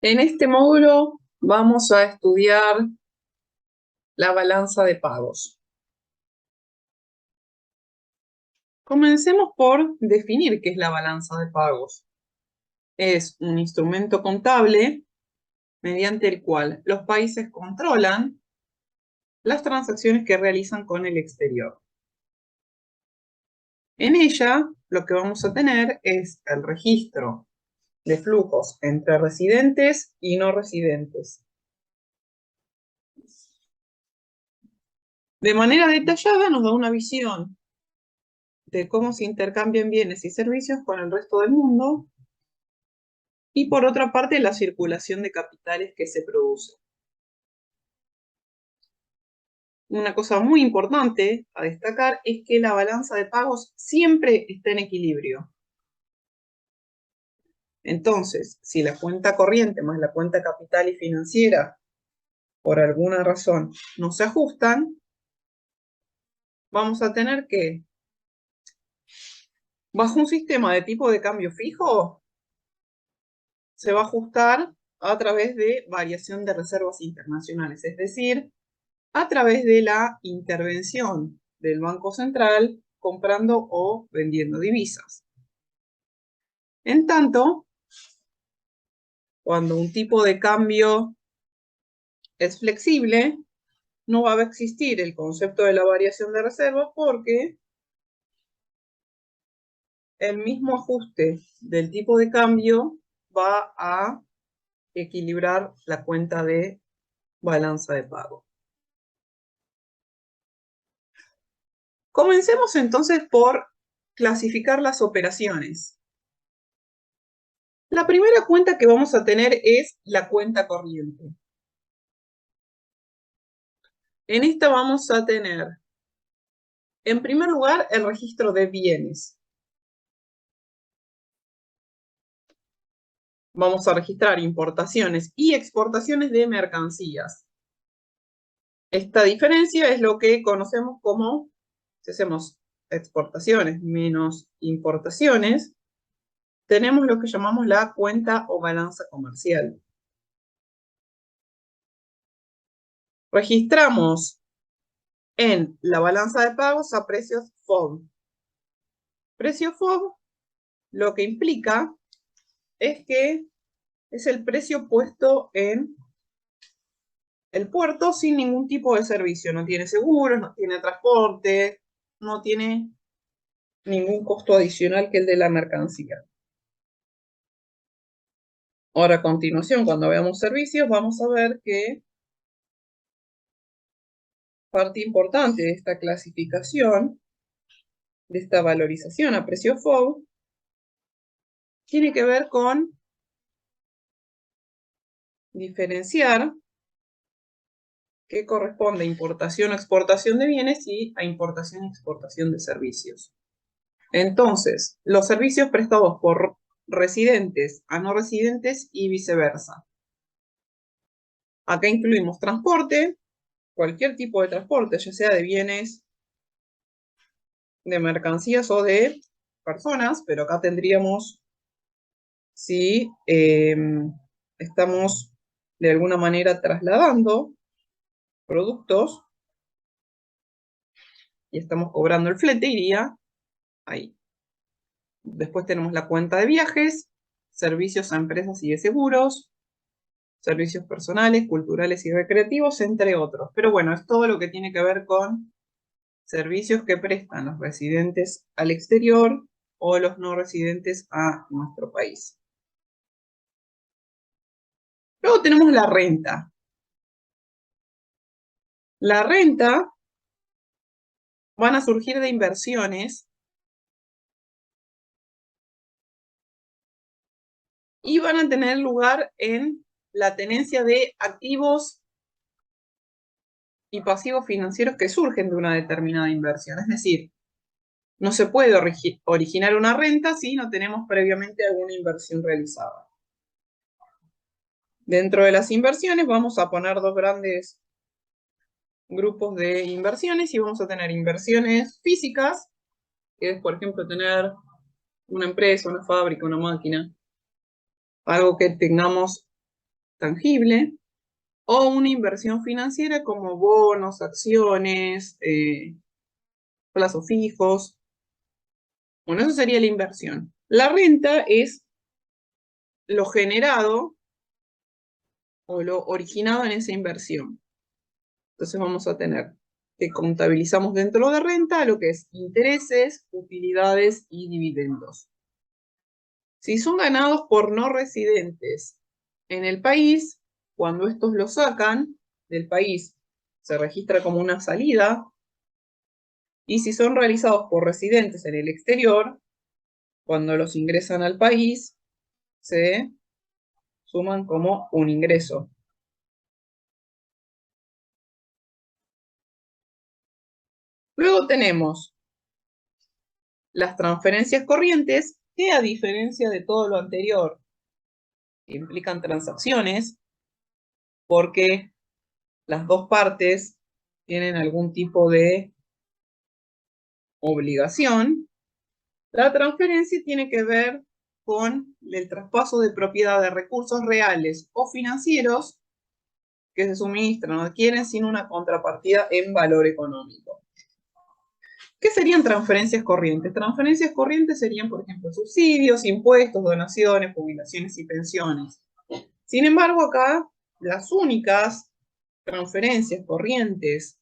En este módulo vamos a estudiar la balanza de pagos. Comencemos por definir qué es la balanza de pagos. Es un instrumento contable mediante el cual los países controlan las transacciones que realizan con el exterior. En ella, lo que vamos a tener es el registro de flujos entre residentes y no residentes. De manera detallada nos da una visión de cómo se intercambian bienes y servicios con el resto del mundo y por otra parte la circulación de capitales que se produce. Una cosa muy importante a destacar es que la balanza de pagos siempre está en equilibrio. Entonces, si la cuenta corriente más la cuenta capital y financiera por alguna razón no se ajustan, vamos a tener que, bajo un sistema de tipo de cambio fijo, se va a ajustar a través de variación de reservas internacionales, es decir, a través de la intervención del Banco Central comprando o vendiendo divisas. En tanto, cuando un tipo de cambio es flexible, no va a existir el concepto de la variación de reserva porque el mismo ajuste del tipo de cambio va a equilibrar la cuenta de balanza de pago. Comencemos entonces por clasificar las operaciones. La primera cuenta que vamos a tener es la cuenta corriente. En esta vamos a tener, en primer lugar, el registro de bienes. Vamos a registrar importaciones y exportaciones de mercancías. Esta diferencia es lo que conocemos como, si hacemos exportaciones menos importaciones, tenemos lo que llamamos la cuenta o balanza comercial. Registramos en la balanza de pagos a precios FOB. Precio FOB lo que implica es que es el precio puesto en el puerto sin ningún tipo de servicio. No tiene seguros, no tiene transporte, no tiene ningún costo adicional que el de la mercancía. Ahora, a continuación, cuando veamos servicios, vamos a ver que parte importante de esta clasificación, de esta valorización a precio FOB, tiene que ver con diferenciar qué corresponde a importación o exportación de bienes y a importación y exportación de servicios. Entonces, los servicios prestados por residentes a no residentes y viceversa. Acá incluimos transporte, cualquier tipo de transporte, ya sea de bienes, de mercancías o de personas, pero acá tendríamos si estamos de alguna manera trasladando productos y estamos cobrando el flete, iría ahí. Después tenemos la cuenta de viajes, servicios a empresas y de seguros, servicios personales, culturales y recreativos, entre otros. Pero bueno, es todo lo que tiene que ver con servicios que prestan los residentes al exterior o los no residentes a nuestro país. Luego tenemos la renta. La renta van a surgir de inversiones y van a tener lugar en la tenencia de activos y pasivos financieros que surgen de una determinada inversión. Es decir, no se puede originar una renta si no tenemos previamente alguna inversión realizada. Dentro de las inversiones vamos a poner dos grandes grupos de inversiones y vamos a tener inversiones físicas, que es, por ejemplo, tener una empresa, una fábrica, una máquina, algo que tengamos tangible, o una inversión financiera como bonos, acciones, plazos fijos. Bueno, eso sería la inversión. La renta es lo generado o lo originado en esa inversión. Entonces vamos a tener que contabilizamos dentro de renta lo que es intereses, utilidades y dividendos. Si son ganados por no residentes en el país, cuando estos lo sacan del país, se registra como una salida. Y si son realizados por residentes en el exterior, cuando los ingresan al país, se suman como un ingreso. Luego tenemos las transferencias corrientes, que a diferencia de todo lo anterior, implican transacciones, porque las dos partes tienen algún tipo de obligación. La transferencia tiene que ver con el traspaso de propiedad de recursos reales o financieros que se suministran o adquieren sin una contrapartida en valor económico. ¿Qué serían transferencias corrientes? Transferencias corrientes serían, por ejemplo, subsidios, impuestos, donaciones, jubilaciones y pensiones. Sin embargo, acá las únicas transferencias corrientes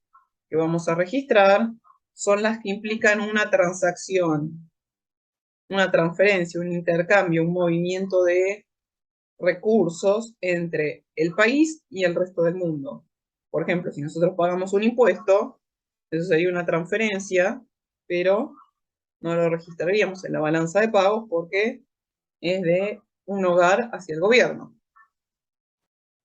que vamos a registrar son las que implican una transacción, una transferencia, un intercambio, un movimiento de recursos entre el país y el resto del mundo. Por ejemplo, si nosotros pagamos un impuesto, eso sería una transferencia, pero no lo registraríamos en la balanza de pagos porque es de un hogar hacia el gobierno.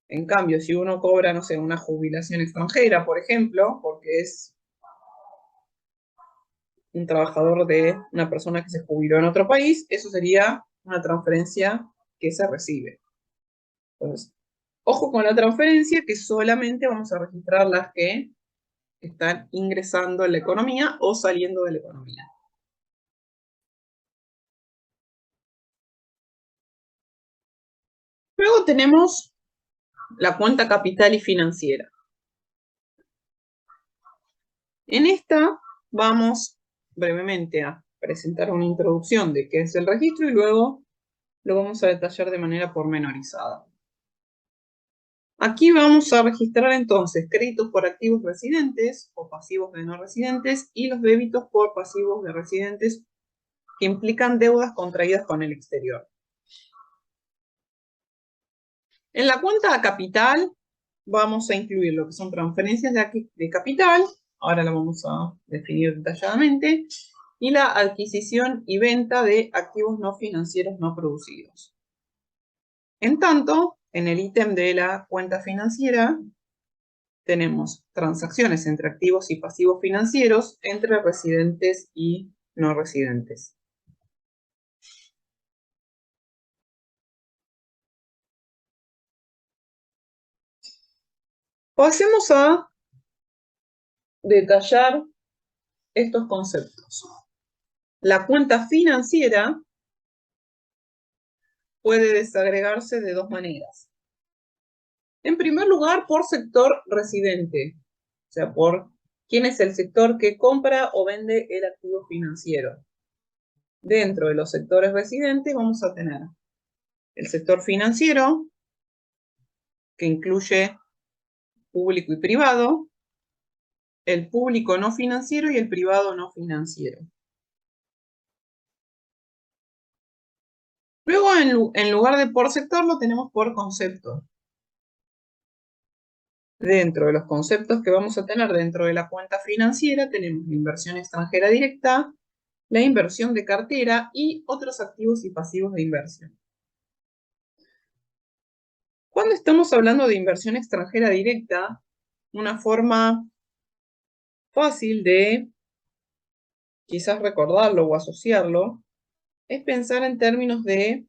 En cambio, si uno cobra, no sé, una jubilación extranjera, por ejemplo, porque es un trabajador de una persona que se jubiló en otro país, eso sería una transferencia que se recibe. Entonces, ojo con la transferencia, que solamente vamos a registrar las que están ingresando en la economía o saliendo de la economía. Luego tenemos la cuenta capital y financiera. En esta vamos brevemente a presentar una introducción de qué es el registro y luego lo vamos a detallar de manera pormenorizada. Aquí vamos a registrar entonces créditos por activos residentes o pasivos de no residentes y los débitos por pasivos de residentes que implican deudas contraídas con el exterior. En la cuenta capital vamos a incluir lo que son transferencias de capital, ahora la vamos a definir detalladamente, y la adquisición y venta de activos no financieros no producidos. En tanto, en el ítem de la cuenta financiera tenemos transacciones entre activos y pasivos financieros entre residentes y no residentes. Pasemos a detallar estos conceptos. La cuenta financiera puede desagregarse de dos maneras. En primer lugar, por sector residente, o sea, por quién es el sector que compra o vende el activo financiero. Dentro de los sectores residentes vamos a tener el sector financiero, que incluye público y privado, el público no financiero y el privado no financiero. Luego, en lugar de por sector, lo tenemos por concepto. Dentro de los conceptos que vamos a tener dentro de la cuenta financiera, tenemos la inversión extranjera directa, la inversión de cartera y otros activos y pasivos de inversión. Cuando estamos hablando de inversión extranjera directa, una forma fácil de quizás recordarlo o asociarlo es pensar en términos de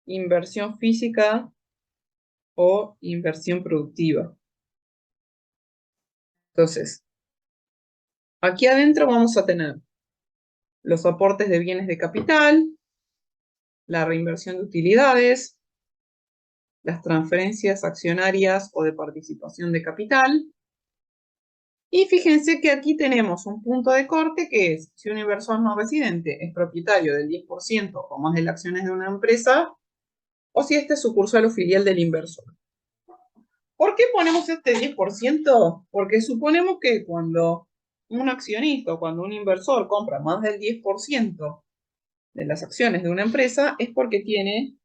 inversión física o inversión productiva. Entonces, aquí adentro vamos a tener los aportes de bienes de capital, la reinversión de utilidades, las transferencias accionarias o de participación de capital. Y fíjense que aquí tenemos un punto de corte que es si un inversor no residente es propietario del 10% o más de las acciones de una empresa, o si este es sucursal o filial del inversor. ¿Por qué ponemos este 10%? Porque suponemos que cuando un accionista o cuando un inversor compra más del 10% de las acciones de una empresa es porque tiene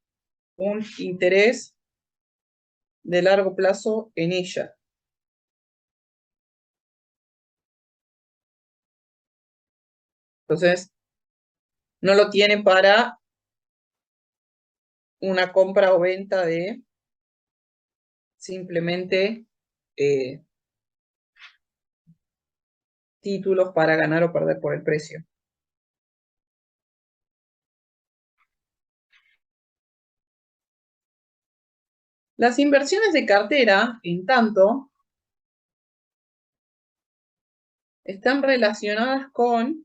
un interés de largo plazo en ella. Entonces, no lo tiene para una compra o venta de simplemente títulos para ganar o perder por el precio. Las inversiones de cartera, en tanto, están relacionadas con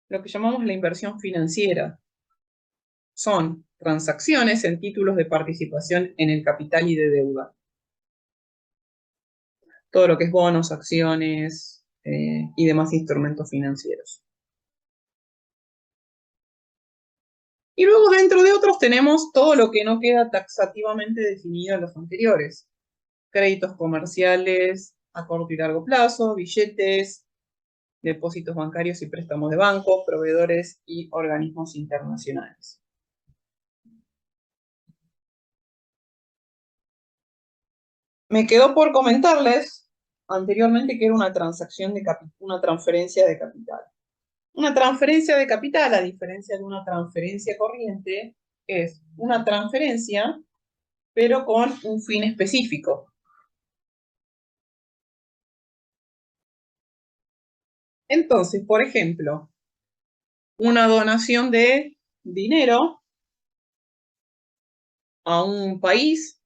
lo que llamamos la inversión financiera. Son transacciones en títulos de participación en el capital y de deuda. Todo lo que es bonos, acciones y demás instrumentos financieros. Y luego dentro de otros tenemos todo lo que no queda taxativamente definido en los anteriores. Créditos comerciales a corto y largo plazo, billetes, depósitos bancarios y préstamos de bancos, proveedores y organismos internacionales. Me quedó por comentarles anteriormente que era una transferencia de capital. Una transferencia de capital, a diferencia de una transferencia corriente, es una transferencia, pero con un fin específico. Entonces, por ejemplo, una donación de dinero a un país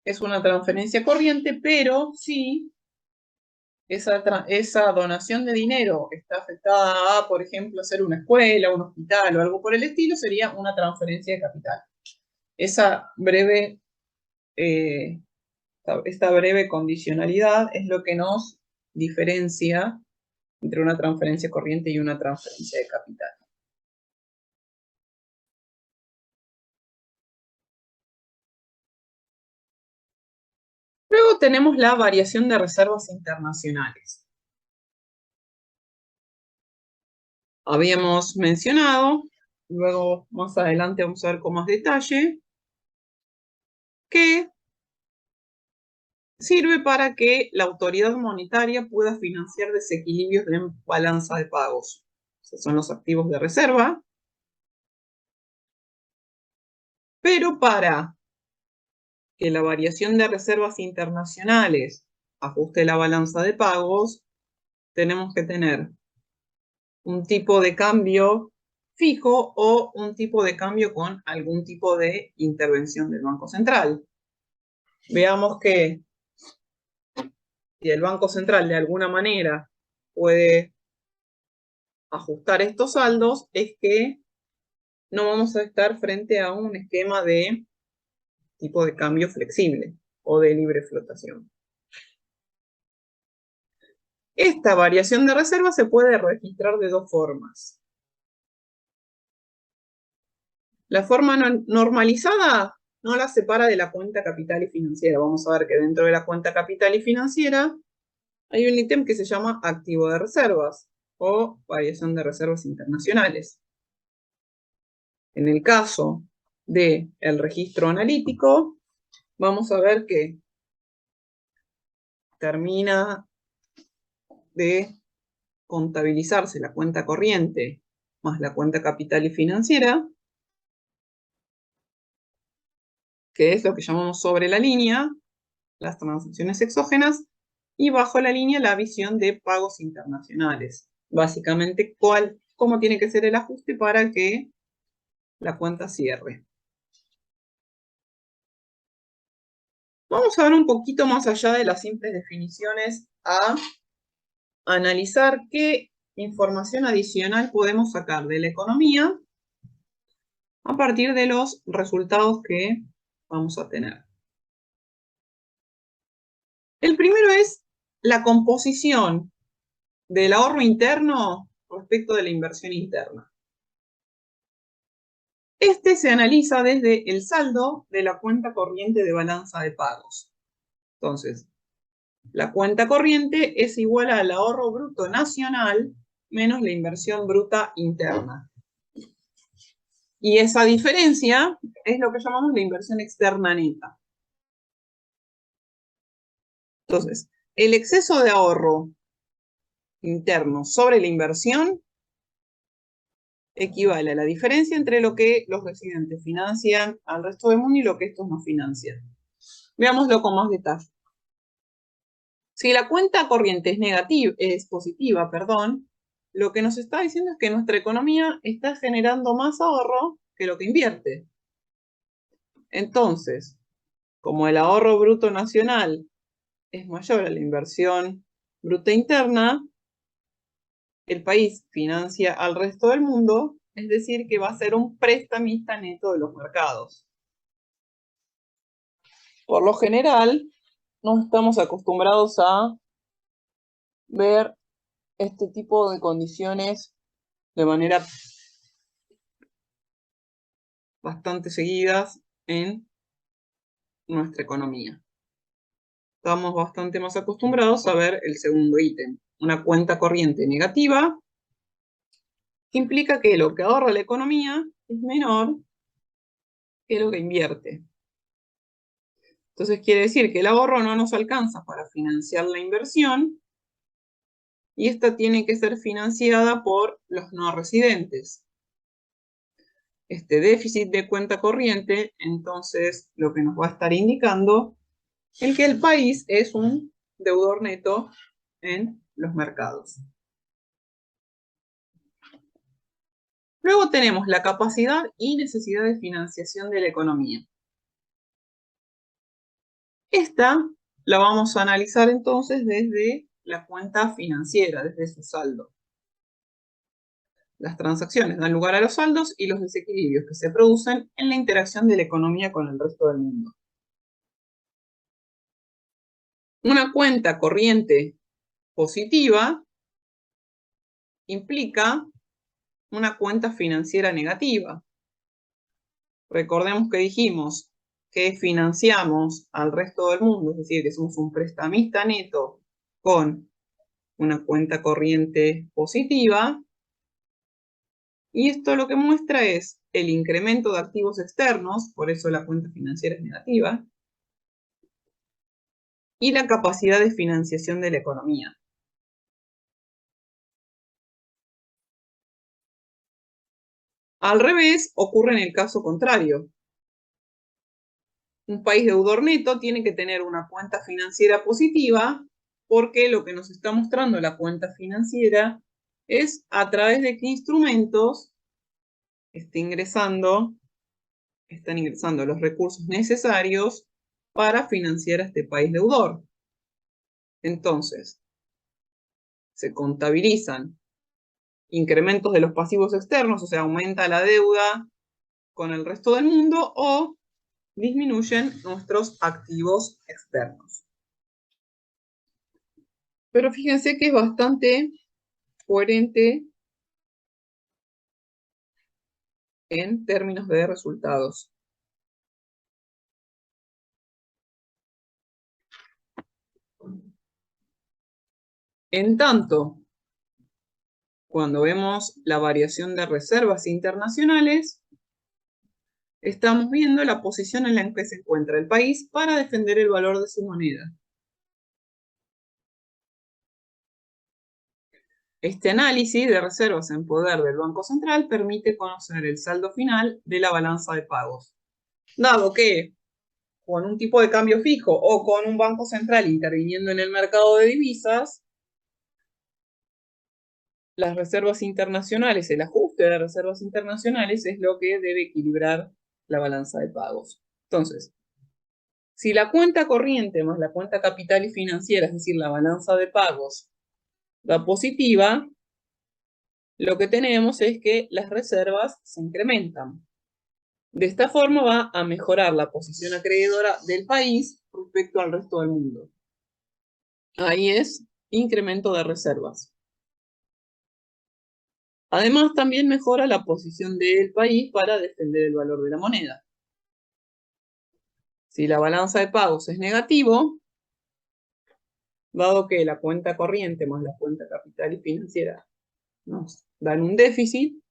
es una transferencia corriente, pero si esa donación de dinero está afectada a, por ejemplo, hacer una escuela, un hospital o algo por el estilo, sería una transferencia de capital. Esta breve condicionalidad es lo que nos diferencia entre una transferencia corriente y una transferencia de capital. Luego tenemos la variación de reservas internacionales. Habíamos mencionado, luego más adelante vamos a ver con más detalle, que sirve para que la autoridad monetaria pueda financiar desequilibrios en balanza de pagos. Esos son los activos de reserva. Pero para que la variación de reservas internacionales ajuste la balanza de pagos, tenemos que tener un tipo de cambio fijo o un tipo de cambio con algún tipo de intervención del Banco Central. Veamos que si el Banco Central de alguna manera puede ajustar estos saldos, es que no vamos a estar frente a un esquema de tipo de cambio flexible o de libre flotación. Esta variación de reserva se puede registrar de dos formas. La forma normalizada no la separa de la cuenta capital y financiera. Vamos a ver que dentro de la cuenta capital y financiera hay un ítem que se llama activo de reservas o variación de reservas internacionales. En el caso del registro analítico, vamos a ver que termina de contabilizarse la cuenta corriente más la cuenta capital y financiera, que es lo que llamamos sobre la línea, las transacciones exógenas, y bajo la línea la visión de pagos internacionales. Básicamente, cómo tiene que ser el ajuste para que la cuenta cierre. Vamos a ver un poquito más allá de las simples definiciones a analizar qué información adicional podemos sacar de la economía a partir de los resultados que vamos a tener. El primero es la composición del ahorro interno respecto de la inversión interna. Este se analiza desde el saldo de la cuenta corriente de balanza de pagos. Entonces, la cuenta corriente es igual al ahorro bruto nacional menos la inversión bruta interna. Y esa diferencia es lo que llamamos la inversión externa neta. Entonces, el exceso de ahorro interno sobre la inversión equivale a la diferencia entre lo que los residentes financian al resto del mundo y lo que estos no financian. Veámoslo con más detalle. Si la cuenta corriente es negativa, es positiva, perdón, lo que nos está diciendo es que nuestra economía está generando más ahorro que lo que invierte. Entonces, como el ahorro bruto nacional es mayor a la inversión bruta interna, el país financia al resto del mundo, es decir, que va a ser un prestamista neto de los mercados. Por lo general, no estamos acostumbrados a ver este tipo de condiciones de manera bastante seguidas en nuestra economía. Estamos bastante más acostumbrados a ver el segundo ítem, una cuenta corriente negativa, que implica que lo que ahorra la economía es menor que lo que invierte. Entonces quiere decir que el ahorro no nos alcanza para financiar la inversión y esta tiene que ser financiada por los no residentes. Este déficit de cuenta corriente, entonces, lo que nos va a estar indicando es que el país es un deudor neto en los mercados. Luego tenemos la capacidad y necesidad de financiación de la economía. Esta la vamos a analizar entonces desde la cuenta financiera, desde su saldo. Las transacciones dan lugar a los saldos y los desequilibrios que se producen en la interacción de la economía con el resto del mundo. Una cuenta corriente positiva implica una cuenta financiera negativa. Recordemos que dijimos que financiamos al resto del mundo, es decir, que somos un prestamista neto con una cuenta corriente positiva. Y esto lo que muestra es el incremento de activos externos, por eso la cuenta financiera es negativa, y la capacidad de financiación de la economía. Al revés, ocurre en el caso contrario. Un país deudor neto tiene que tener una cuenta financiera positiva porque lo que nos está mostrando la cuenta financiera es a través de qué instrumentos están ingresando los recursos necesarios para financiar a este país deudor. Entonces, se contabilizan incrementos de los pasivos externos, o sea, aumenta la deuda con el resto del mundo, o disminuyen nuestros activos externos. Pero fíjense que es bastante coherente en términos de resultados. En tanto, cuando vemos la variación de reservas internacionales, estamos viendo la posición en la que se encuentra el país para defender el valor de su moneda. Este análisis de reservas en poder del Banco Central permite conocer el saldo final de la balanza de pagos. Dado que con un tipo de cambio fijo o con un Banco Central interviniendo en el mercado de divisas, las reservas internacionales, el ajuste de reservas internacionales es lo que debe equilibrar la balanza de pagos. Entonces, si la cuenta corriente más la cuenta capital y financiera, es decir, la balanza de pagos, da positiva, lo que tenemos es que las reservas se incrementan. De esta forma va a mejorar la posición acreedora del país respecto al resto del mundo. Ahí es incremento de reservas. Además, también mejora la posición del país para defender el valor de la moneda. Si la balanza de pagos es negativo, dado que la cuenta corriente más la cuenta capital y financiera nos dan un déficit,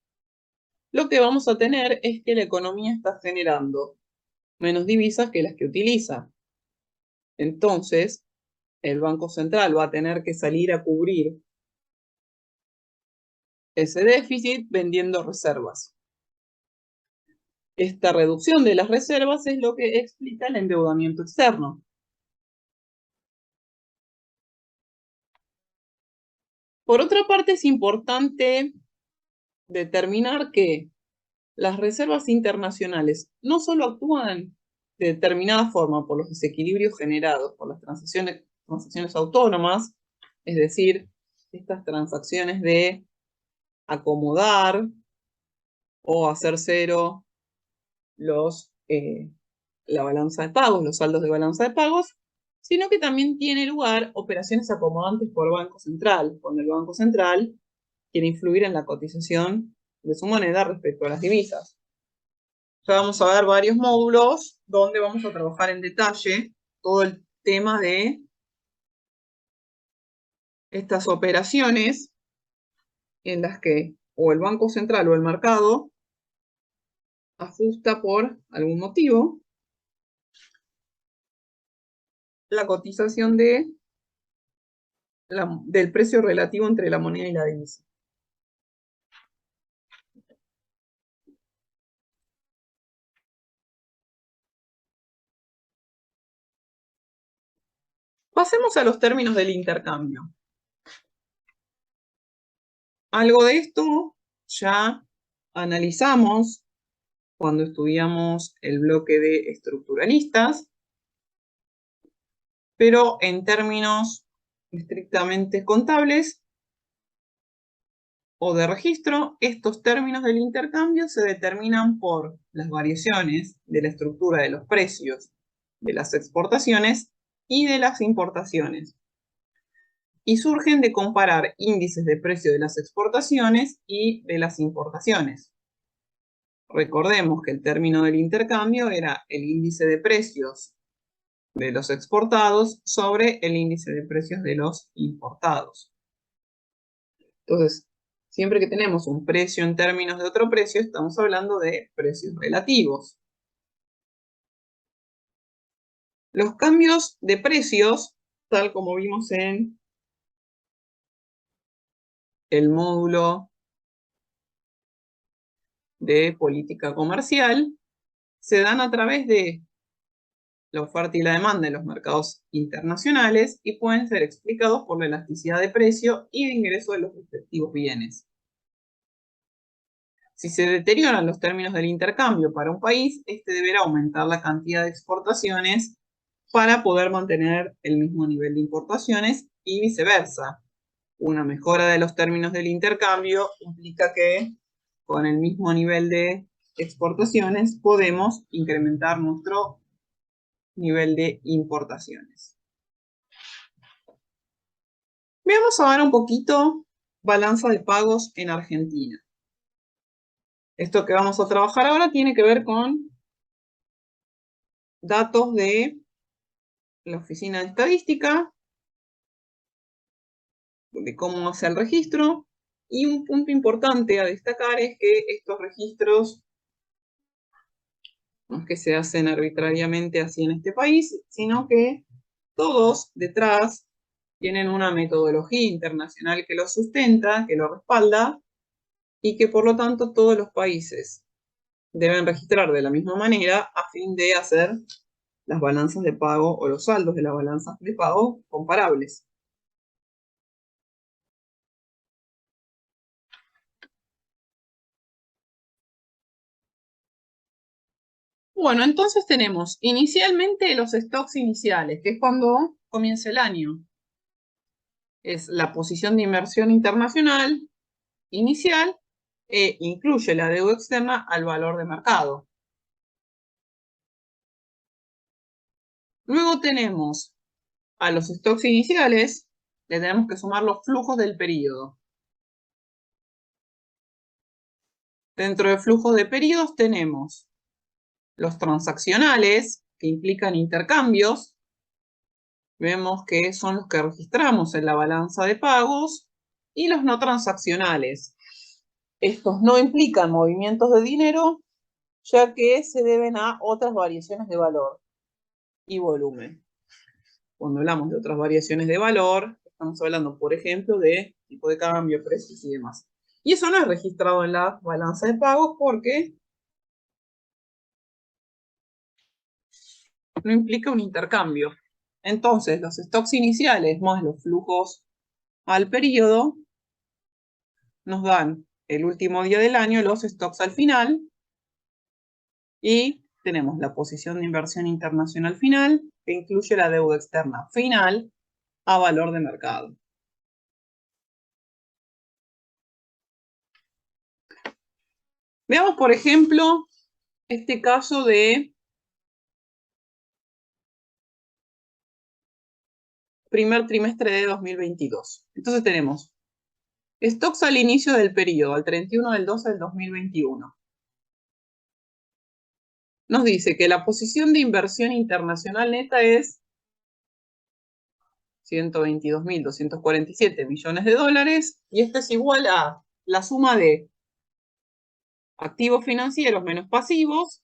lo que vamos a tener es que la economía está generando menos divisas que las que utiliza. Entonces, el Banco Central va a tener que salir a cubrir ese déficit vendiendo reservas. Esta reducción de las reservas es lo que explica el endeudamiento externo. Por otra parte, es importante determinar que las reservas internacionales no solo actúan de determinada forma por los desequilibrios generados por las transacciones autónomas, es decir, estas transacciones de acomodar o hacer cero la balanza de pagos, los saldos de balanza de pagos, sino que también tiene lugar operaciones acomodantes por Banco Central, cuando el Banco Central quiere influir en la cotización de su moneda respecto a las divisas. Ya vamos a ver varios módulos donde vamos a trabajar en detalle todo el tema de estas operaciones en las que o el Banco Central o el mercado ajusta por algún motivo la cotización del precio relativo entre la moneda y la divisa. Pasemos a los términos del intercambio. Algo de esto ya analizamos cuando estudiamos el bloque de estructuralistas, pero en términos estrictamente contables o de registro, estos términos del intercambio se determinan por las variaciones de la estructura de los precios de las exportaciones y de las importaciones, y surgen de comparar índices de precio de las exportaciones y de las importaciones. Recordemos que el término del intercambio era el índice de precios de los exportados sobre el índice de precios de los importados. Entonces, siempre que tenemos un precio en términos de otro precio, estamos hablando de precios relativos. Los cambios de precios, tal como vimos en el módulo de política comercial, se dan a través de la oferta y la demanda en los mercados internacionales y pueden ser explicados por la elasticidad de precio y de ingreso de los respectivos bienes. Si se deterioran los términos del intercambio para un país, este deberá aumentar la cantidad de exportaciones para poder mantener el mismo nivel de importaciones y viceversa. Una mejora de los términos del intercambio implica que con el mismo nivel de exportaciones podemos incrementar nuestro nivel de importaciones. Veamos ahora un poquito balanza de pagos en Argentina. Esto que vamos a trabajar ahora tiene que ver con datos de la Oficina de Estadística, de cómo hace el registro, y un punto importante a destacar es que estos registros no es que se hacen arbitrariamente así en este país, sino que todos detrás tienen una metodología internacional que lo sustenta, que lo respalda, y que por lo tanto todos los países deben registrar de la misma manera a fin de hacer las balanzas de pago o los saldos de las balanzas de pago comparables. Bueno, entonces tenemos inicialmente los stocks iniciales, que es cuando comienza el año. Es la posición de inversión internacional inicial e incluye la deuda externa al valor de mercado. Luego tenemos a los stocks iniciales, le tenemos que sumar los flujos del periodo. Dentro de flujos de periodos tenemos los transaccionales, que implican intercambios. Vemos que son los que registramos en la balanza de pagos. Y los no transaccionales. Estos no implican movimientos de dinero, ya que se deben a otras variaciones de valor y volumen. Cuando hablamos de otras variaciones de valor, estamos hablando, por ejemplo, de tipo de cambio, precios y demás. Y eso no es registrado en la balanza de pagos porque no implica un intercambio. Entonces, los stocks iniciales más los flujos al periodo nos dan el último día del año, los stocks al final, y tenemos la posición de inversión internacional final, que incluye la deuda externa final a valor de mercado. Veamos, por ejemplo, este caso de primer trimestre de 2022. Entonces tenemos stocks al inicio del periodo, al 31 del 12 del 2021. Nos dice que la posición de inversión internacional neta es 122.247 millones de dólares, y esto es igual a la suma de activos financieros menos pasivos.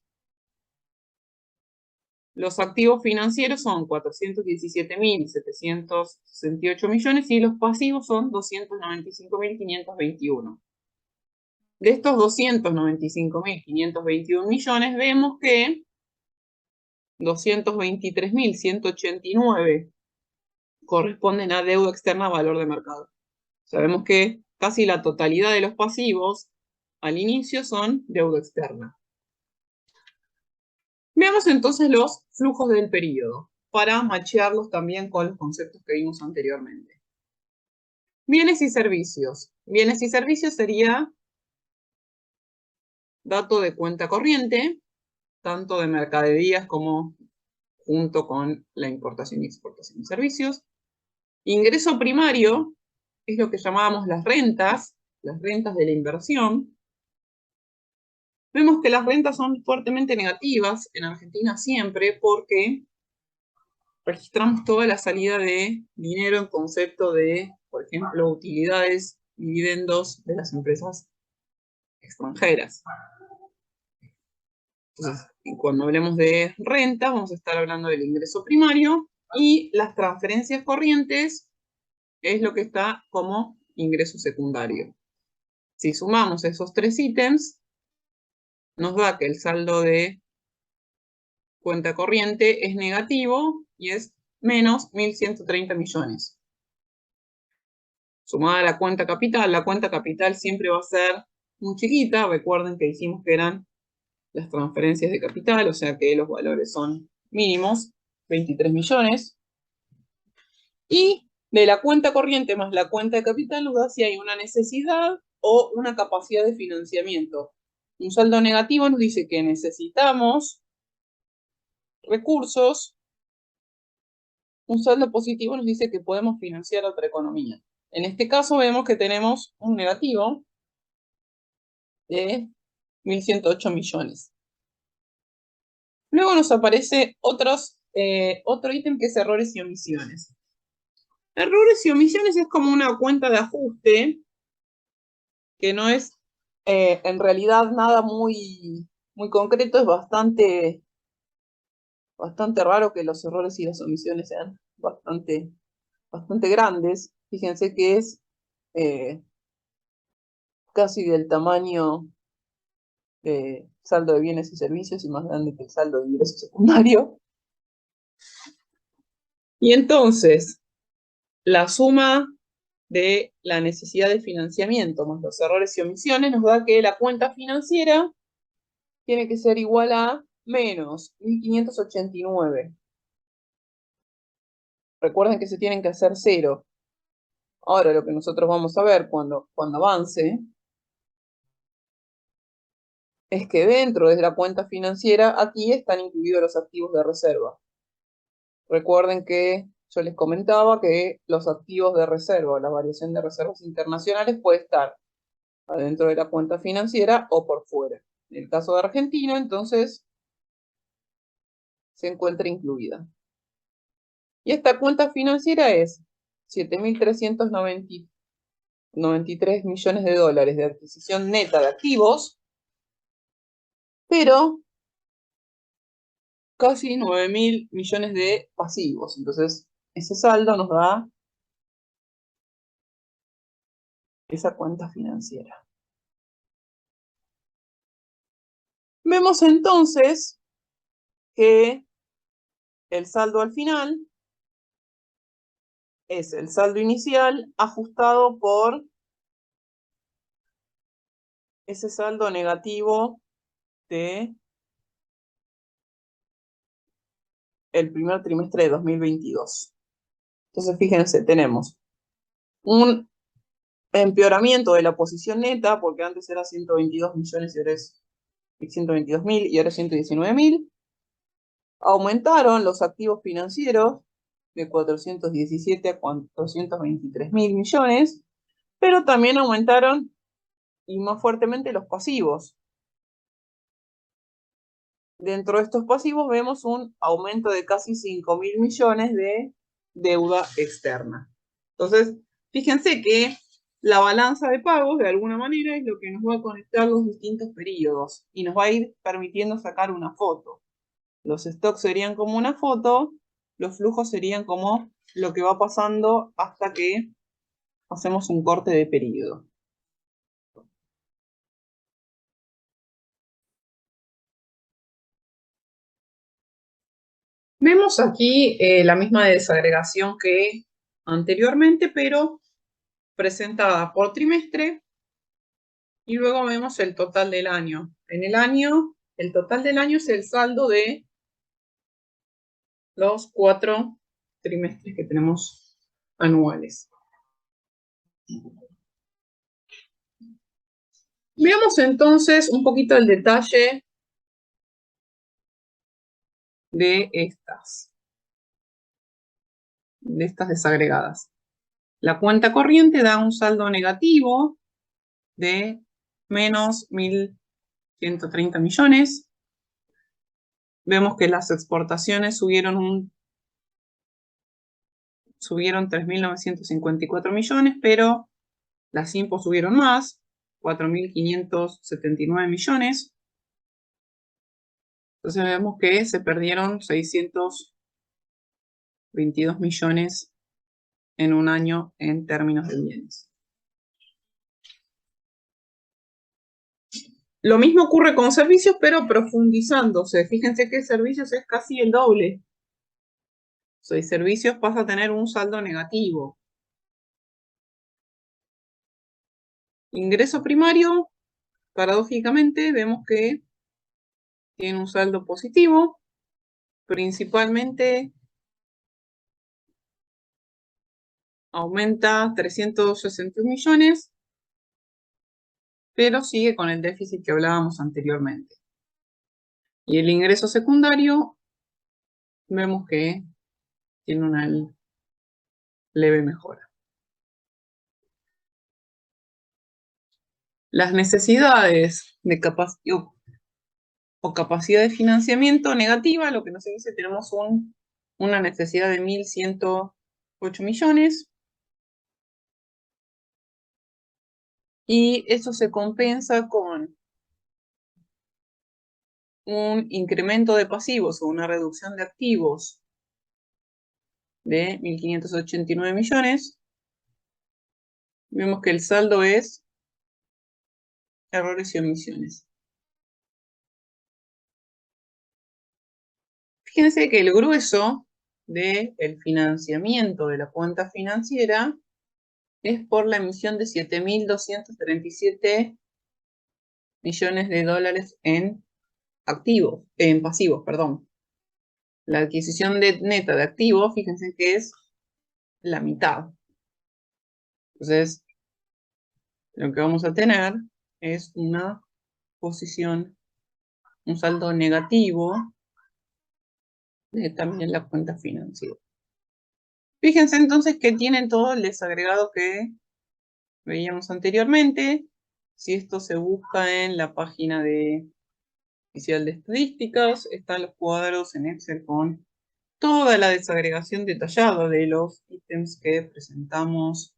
Los activos financieros son 417.768 millones y los pasivos son 295.521. De estos 295.521 millones, vemos que 223.189 corresponden a deuda externa a valor de mercado. Sabemos que casi la totalidad de los pasivos al inicio son deuda externa. Veamos entonces los flujos del periodo para machearlos también con los conceptos que vimos anteriormente. Bienes y servicios. Bienes y servicios sería dato de cuenta corriente, tanto de mercaderías como junto con la importación y exportación de servicios. Ingreso primario es lo que llamábamos las rentas de la inversión. Vemos que las rentas son fuertemente negativas en Argentina siempre porque registramos toda la salida de dinero en concepto de, por ejemplo, utilidades, dividendos de las empresas extranjeras. Entonces, cuando hablemos de renta, vamos a estar hablando del ingreso primario, y las transferencias corrientes es lo que está como ingreso secundario. Si sumamos esos tres ítems, nos da que el saldo de cuenta corriente es negativo y es menos 1.130 millones. Sumada a la cuenta capital siempre va a ser muy chiquita. Recuerden que dijimos que eran las transferencias de capital, o sea que los valores son mínimos, 23 millones. Y de la cuenta corriente más la cuenta de capital nos da si hay una necesidad o una capacidad de financiamiento. Un saldo negativo nos dice que necesitamos recursos. Un saldo positivo nos dice que podemos financiar otra economía. En este caso vemos que tenemos un negativo de 1.108 millones. Luego nos aparece otro ítem que es errores y omisiones. Errores y omisiones es como una cuenta de ajuste que no es en realidad nada muy, muy concreto. Es bastante raro que los errores y las omisiones sean bastante grandes. Fíjense que es casi del tamaño de saldo de bienes y servicios y más grande que el saldo de ingreso secundario. Y entonces, la suma de la necesidad de financiamiento más los errores y omisiones nos da que la cuenta financiera tiene que ser igual a menos 1.589. Recuerden que se tienen que hacer cero. Ahora lo que nosotros vamos a ver cuando avance es que dentro de la cuenta financiera aquí están incluidos los activos de reserva. Recuerden que yo les comentaba que los activos de reserva o la variación de reservas internacionales puede estar adentro de la cuenta financiera o por fuera. En el caso de Argentina, entonces, se encuentra incluida. Y esta cuenta financiera es 7.393 millones de dólares de adquisición neta de activos, pero casi 9.000 millones de pasivos. Entonces, ese saldo nos da esa cuenta financiera. Vemos entonces que el saldo al final es el saldo inicial ajustado por ese saldo negativo de el primer trimestre de 2022. Entonces, fíjense, tenemos un empeoramiento de la posición neta, porque antes era 122 millones y ahora es 122.000 y ahora es 119.000. Aumentaron los activos financieros de 417 a 423.000 millones, pero también aumentaron y más fuertemente los pasivos. Dentro de estos pasivos vemos un aumento de casi 5.000 millones de deuda externa. Entonces, fíjense que la balanza de pagos, de alguna manera, es lo que nos va a conectar los distintos periodos y nos va a ir permitiendo sacar una foto. Los stocks serían como una foto, los flujos serían como lo que va pasando hasta que hacemos un corte de periodo. Vemos aquí la misma desagregación que anteriormente, pero presentada por trimestre, y luego vemos el total del año. En el año, el total del año es el saldo de los 4 trimestres que tenemos anuales. Veamos entonces un poquito el detalle de estas desagregadas. La cuenta corriente da un saldo negativo de menos 1.130 millones. Vemos que las exportaciones subieron 3.954 millones, pero las impos subieron más, 4.579 millones. Entonces vemos que se perdieron 622 millones en un año en términos de bienes. Lo mismo ocurre con servicios, pero profundizándose. Fíjense que servicios es casi el doble. O sea, servicios pasa a tener un saldo negativo. Ingreso primario, paradójicamente, vemos que tiene un saldo positivo, principalmente aumenta 361 millones, pero sigue con el déficit que hablábamos anteriormente. Y el ingreso secundario, vemos que tiene una leve mejora. Las necesidades de capacidad o capacidad de financiamiento negativa, lo que nos dice, tenemos una necesidad de 1.108 millones. Y eso se compensa con un incremento de pasivos o una reducción de activos de 1.589 millones. Vemos que el saldo es errores y omisiones. Fíjense que el grueso del financiamiento de la cuenta financiera es por la emisión de 7.237 millones de dólares en activos, en pasivos, perdón. La adquisición neta de activos, fíjense que es la mitad. Entonces, lo que vamos a tener es una posición, un saldo negativo también la cuenta financiera. Fíjense entonces que tienen todo el desagregado que veíamos anteriormente. Si esto se busca en la página oficial de estadísticas, están los cuadros en Excel con toda la desagregación detallada de los ítems que presentamos